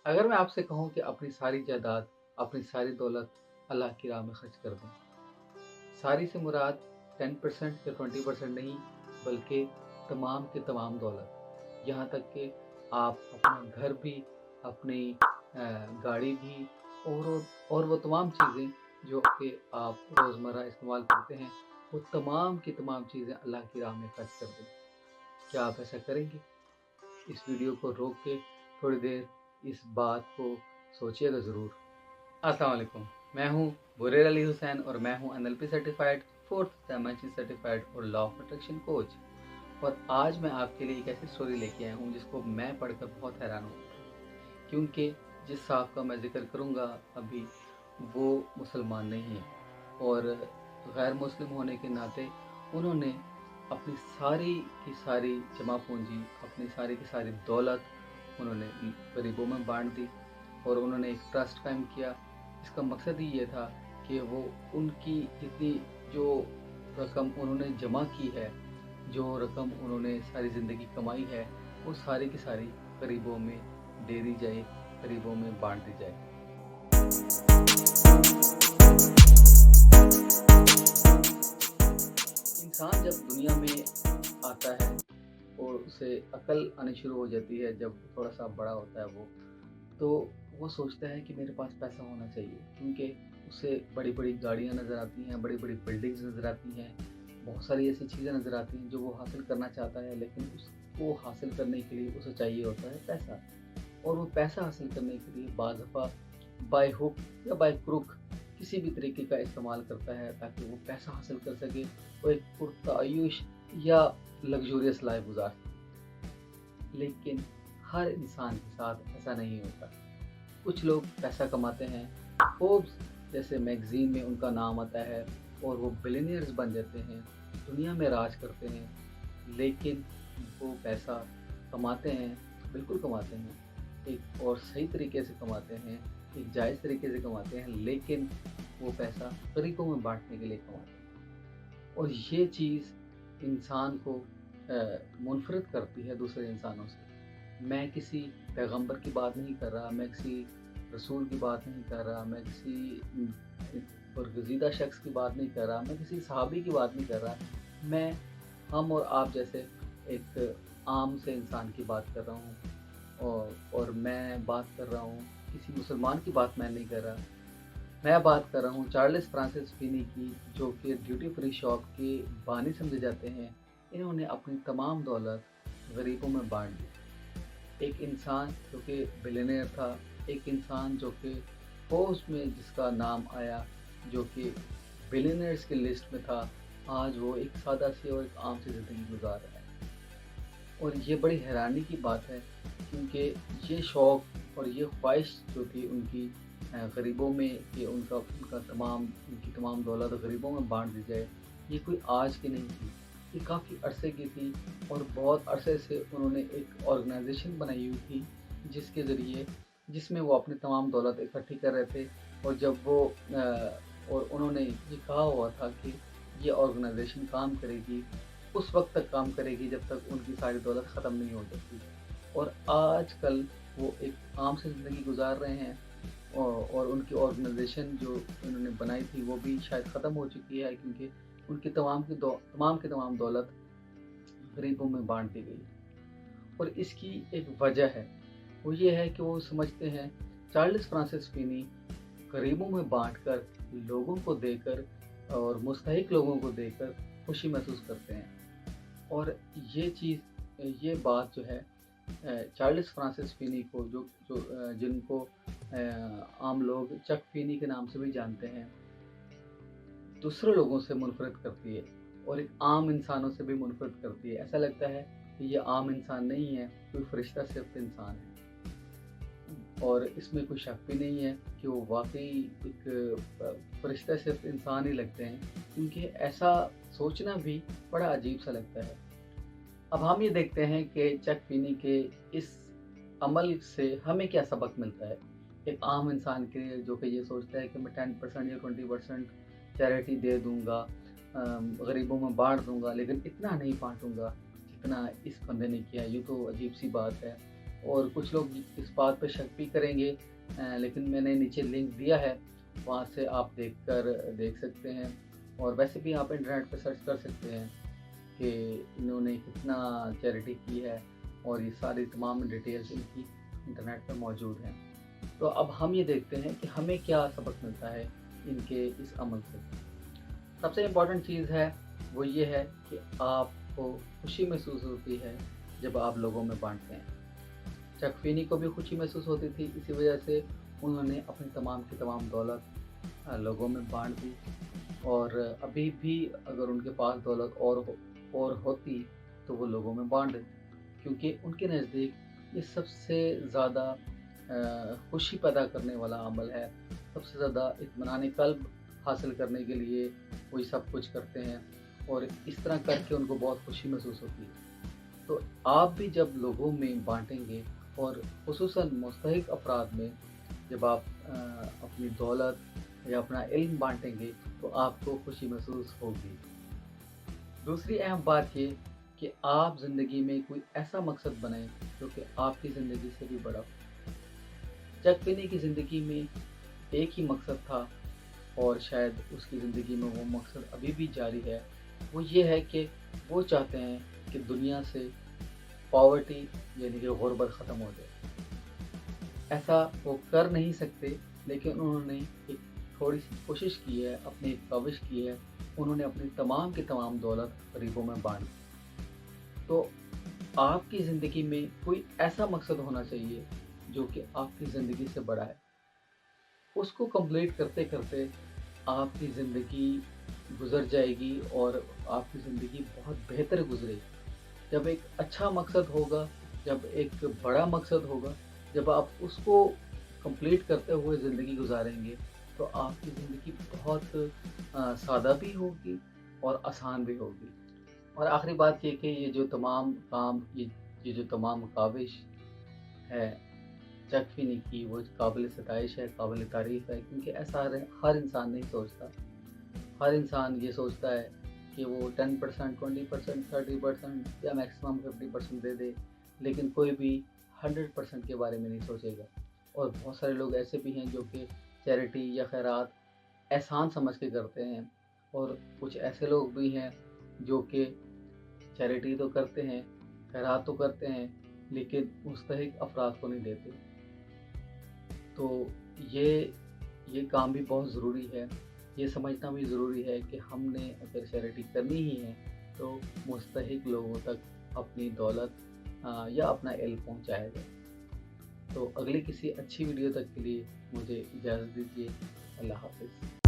اگر میں آپ سے کہوں کہ اپنی ساری جائیداد، اپنی ساری دولت اللہ کی راہ میں خرچ کر دیں، ساری سے مراد 10% یا 20% نہیں، بلکہ تمام کے تمام دولت، یہاں تک کہ آپ اپنا گھر بھی، اپنی گاڑی بھی، اور وہ تمام چیزیں جو کہ آپ روزمرہ استعمال کرتے ہیں، وہ تمام کی تمام چیزیں اللہ کی راہ میں خرچ کر دیں، کیا آپ ایسا کریں گے؟ اس ویڈیو کو روک کے تھوڑی دیر اس بات کو سوچیے گا ضرور۔ السلام علیکم، میں ہوں بریر علی حسین اور میں ہوں NLP certified, fourth dimension certified اور لا آف اٹریکشن کوچ۔ اور آج میں آپ کے لیے ایک ایسی سٹوری لے کے آیا ہوں جس کو میں پڑھ کر بہت حیران ہوں، کیونکہ جس صاحب کا میں ذکر کروں گا ابھی، وہ مسلمان نہیں ہیں، اور غیر مسلم ہونے کے ناطے انہوں نے اپنی ساری کی ساری جمع پونجی، اپنی ساری کی ساری دولت انہوں نے غریبوں میں بانٹ دی، اور انہوں نے ایک ٹرسٹ قائم کیا۔ اس کا مقصد ہی یہ تھا کہ وہ ان کی جتنی جو رقم انہوں نے جمع کی ہے، جو رقم انہوں نے ساری زندگی کمائی ہے، وہ ساری کی ساری غریبوں میں دے دی جائے، غریبوں میں بانٹ دی جائے۔ انسان جب دنیا میں آتا ہے اور اسے عقل آنی شروع ہو جاتی ہے، جب تھوڑا سا بڑا ہوتا ہے تو وہ سوچتا ہے کہ میرے پاس پیسہ ہونا چاہیے، کیونکہ اسے بڑی بڑی گاڑیاں نظر آتی ہیں، بڑی بڑی بلڈنگز نظر آتی ہیں، بہت ساری ایسی چیزیں نظر آتی ہیں جو وہ حاصل کرنا چاہتا ہے، لیکن اس کو حاصل کرنے کے لیے اسے چاہیے ہوتا ہے پیسہ۔ اور وہ پیسہ حاصل کرنے کے لیے بعض دفعہ بائی ہک یا بائی کروک کسی بھی طریقے کا استعمال کرتا ہے تاکہ وہ پیسہ حاصل کر سکے، وہ ایک پرتعیش یا لگژوریس لائف گزار سکے۔ لیکن ہر انسان کے ساتھ ایسا نہیں ہوتا۔ کچھ لوگ پیسہ کماتے ہیں، فوربس جیسے میگزین میں ان کا نام آتا ہے اور وہ بلینئرز بن جاتے ہیں، دنیا میں راج کرتے ہیں، لیکن وہ پیسہ کماتے ہیں، بالکل کماتے ہیں، ایک اور صحیح طریقے سے کماتے ہیں، ایک جائز طریقے سے کماتے ہیں، لیکن وہ پیسہ غریبوں میں بانٹنے کے لیے کماتے ہیں۔ اور یہ چیز انسان کو منفرد کرتی ہے دوسرے انسانوں سے۔ میں کسی پیغمبر کی بات نہیں کر رہا، میں کسی رسول کی بات نہیں کر رہا، میں کسی برگزیدہ شخص کی بات نہیں کر رہا، میں کسی صحابی کی بات نہیں کر رہا، میں ہم اور آپ جیسے ایک عام سے انسان کی بات کر رہا ہوں، اور میں بات کر رہا ہوں کسی مسلمان کی بات میں نہیں کر رہا، میں بات کر رہا ہوں چارلس فرانسس فینی کی، جو کہ ڈیوٹی فری شاپ کے بانی سمجھے جاتے ہیں۔ انہوں نے اپنی تمام دولت غریبوں میں بانٹ دی۔ ایک انسان جو کہ بلینئر تھا، ایک انسان جو کہ فوربس میں جس کا نام آیا، جو کہ بلینئرز کی لسٹ میں تھا، آج وہ ایک سادہ سی اور ایک عام سی زندگی گزار رہا ہے۔ اور یہ بڑی حیرانی کی بات ہے، کیونکہ یہ شوق اور یہ خواہش جو تھی ان کی غریبوں میں، کہ ان کی تمام دولت غریبوں میں بانٹ دی جائے، یہ کوئی آج کی نہیں تھی، یہ کافی عرصے کی تھی، اور بہت عرصے سے انہوں نے ایک آرگنائزیشن بنائی ہوئی تھی جس میں وہ اپنی تمام دولت اکٹھی کر رہے تھے، اور انہوں نے یہ کہا ہوا تھا کہ یہ آرگنائزیشن کام کرے گی، اس وقت تک کام کرے گی جب تک ان کی ساری دولت ختم نہیں ہو جاتی۔ اور آج کل وہ ایک عام سی زندگی گزار رہے ہیں، اور ان کی آرگنائزیشن جو انہوں نے بنائی تھی وہ بھی شاید ختم ہو چکی ہے، کیونکہ ان کی تمام کی تمام دولت غریبوں میں بانٹ دی گئی۔ اور اس کی ایک وجہ ہے، وہ یہ ہے کہ وہ سمجھتے ہیں چارلس فرانسس فینی غریبوں میں بانٹ کر، لوگوں کو دے کر اور مستحق لوگوں کو دے کر خوشی محسوس کرتے ہیں۔ اور یہ بات جو ہے چارلس فرانسس فینی کو، جن کو عام لوگ چک فینی کے نام سے بھی جانتے ہیں، دوسرے لوگوں سے منفرد کرتی ہے، اور ایک عام انسانوں سے بھی منفرد کرتی ہے۔ ایسا لگتا ہے کہ یہ عام انسان نہیں ہے، کوئی فرشتہ صرف انسان ہے، اور اس میں کوئی شک بھی نہیں ہے کہ وہ واقعی ایک فرشتہ صرف انسان ہی لگتے ہیں، کیونکہ ایسا سوچنا بھی بڑا عجیب سا لگتا ہے۔ اب ہم یہ دیکھتے ہیں کہ چک فینی کے اس عمل سے ہمیں کیا سبق ملتا ہے، ایک عام انسان کے لیے جو کہ یہ سوچتا ہے کہ میں 10% یا 20% چیریٹی دے دوں گا، غریبوں میں بانٹ دوں گا، لیکن اتنا نہیں بانٹوں گا جتنا اس بندے نے کیا۔ یہ تو عجیب سی بات ہے، اور کچھ لوگ اس بات پہ شک بھی کریں گے، لیکن میں نے نیچے لنک دیا ہے، وہاں سے آپ دیکھ سکتے ہیں، اور ویسے بھی آپ انٹرنیٹ پہ سرچ کر سکتے ہیں کہ انہوں نے کتنا چیریٹی کی ہے، اور یہ ساری تمام ڈیٹیلز ان کی انٹرنیٹ پہ موجود ہیں۔ تو اب ہم یہ دیکھتے ہیں کہ ہمیں کیا سبق ملتا ہے ان کے اس عمل سے۔ سب سے امپورٹنٹ چیز ہے وہ یہ ہے کہ آپ کو خوشی محسوس ہوتی ہے جب آپ لوگوں میں بانٹتے ہیں۔ چک فینی کو بھی خوشی محسوس ہوتی تھی، اسی وجہ سے انہوں نے اپنی تمام کی تمام دولت لوگوں میں بانٹ دی، اور ابھی بھی اگر ان کے پاس دولت اور ہوتی تو وہ لوگوں میں بانٹ دیتے، کیونکہ ان کے نزدیک یہ سب سے زیادہ خوشی پیدا کرنے والا عمل ہے، سب سے زیادہ اطمینان قلب حاصل کرنے کے لیے وہ یہ سب کچھ کرتے ہیں، اور اس طرح کر کے ان کو بہت خوشی محسوس ہوتی ہے۔ تو آپ بھی جب لوگوں میں بانٹیں گے، اور خصوصاً مستحق افراد میں جب آپ اپنی دولت یا اپنا علم بانٹیں گے تو آپ کو خوشی محسوس ہوگی۔ دوسری اہم بات یہ کہ آپ زندگی میں کوئی ایسا مقصد بنائیں جو کہ آپ کی زندگی سے بھی بڑا ہو۔ چک فینی کی زندگی میں ایک ہی مقصد تھا، اور شاید اس کی زندگی میں وہ مقصد ابھی بھی جاری ہے، وہ یہ ہے کہ وہ چاہتے ہیں کہ دنیا سے پاورٹی یعنی کہ غربت ختم ہو جائے۔ ایسا وہ کر نہیں سکتے، لیکن انہوں نے ایک تھوڑی سی کوشش کی ہے، اپنی ایک کاوش کی ہے، انہوں نے اپنی تمام کی تمام دولت غریبوں میں بانٹ دی۔ تو آپ کی زندگی میں کوئی ایسا مقصد ہونا چاہیے جو کہ آپ کی زندگی سے بڑا ہے، اس کو کمپلیٹ کرتے کرتے آپ کی زندگی گزر جائے گی، اور آپ کی زندگی بہت بہتر گزرے گی۔ جب ایک اچھا مقصد ہوگا، جب ایک بڑا مقصد ہوگا، جب آپ اس کو کمپلیٹ کرتے ہوئے زندگی گزاریں گے تو آپ کی زندگی بہت سادہ بھی ہوگی اور آسان بھی ہوگی۔ اور آخری بات یہ کہ یہ جو تمام کام، یہ جو تمام کاوش ہے چک فینی کی، وہ قابل ستائش ہے، قابل تعریف ہے، کیونکہ ایسا ہر انسان نہیں سوچتا۔ ہر انسان یہ سوچتا ہے کہ وہ 10%، 20%، 30% یا میکسیمم 50% دے دے، لیکن کوئی بھی 100% کے بارے میں نہیں سوچے گا۔ اور بہت سارے لوگ ایسے بھی ہیں جو کہ چیریٹی یا خیرات احسان سمجھ کے کرتے ہیں، اور کچھ ایسے لوگ بھی ہیں جو کہ چیریٹی تو کرتے ہیں، خیرات تو کرتے ہیں، لیکن مستحق افراد کو نہیں دیتے۔ تو یہ کام بھی بہت ضروری ہے، یہ سمجھنا بھی ضروری ہے کہ ہم نے اگر چیریٹی کرنی ہی ہے تو مستحق لوگوں تک اپنی دولت یا اپنا علم پہنچایا جائے۔ تو اگلی کسی اچھی ویڈیو تک کے لیے مجھے اجازت دیجیے۔ اللہ حافظ۔